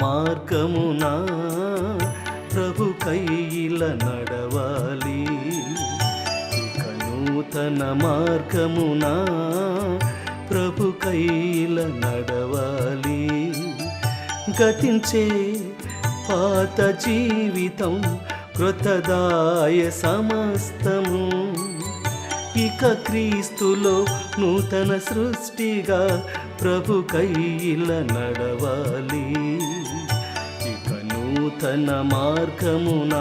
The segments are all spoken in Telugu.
మార్గమున ప్రభు కైల నడవాలి. ఇక నూతన మార్గమున ప్రభు కైల నడవాలి. గతించే పాత జీవితం కృతదాయ సమస్తము. ఇక క్రీస్తులో నూతన సృష్టిగా ప్రభు కైల నడవాలి. ఇక నూతన మార్గమున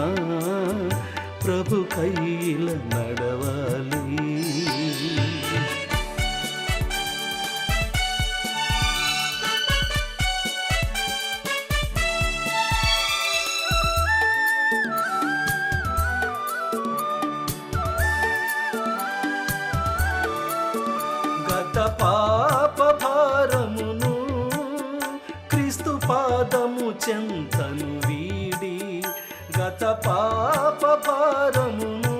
ప్రభు కైల నడవాలి. పాప భారమును క్రీస్తు పాదము చెంతను వీడి, గత పాప భారమును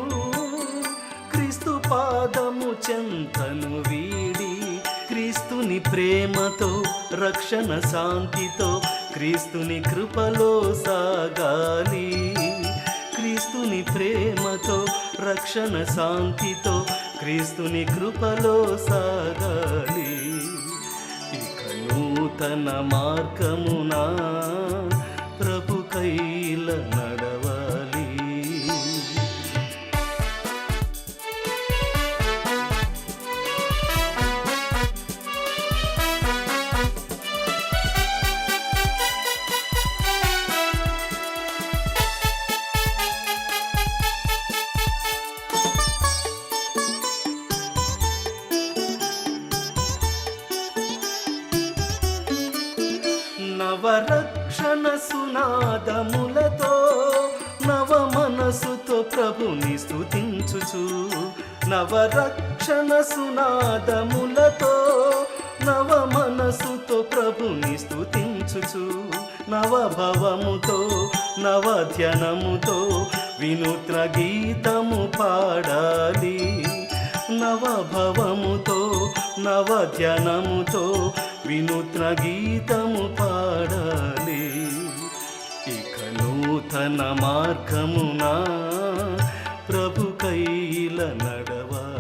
క్రీస్తు పాదము చెంతను వీడి, క్రీస్తుని ప్రేమతో రక్షణ శాంతితో క్రీస్తుని కృపలో సాగాలి. క్రీస్తుని ప్రేమతో రక్షణ శాంతితో క్రీస్తుని కృపలో సాగాలి. ఇక నూతన మార్గమున ప్రభు కైల నడవాలి. నవరక్షణ సునాదములతో నవ మనసుతో ప్రభుని స్తుతించుచు, నవరక్షణ సునాదములతో నవ మనసుతో ప్రభుని స్తుతించుచు, నవభవముతో నవ ధ్యానముతో వినూత్న గీతము పాడాలి. నవభవముతో నవ ధ్యానముతో వినూత్న గీతము పాడాలి. ఇక నూతన మార్గమున ప్రభు కైల నడవాలి.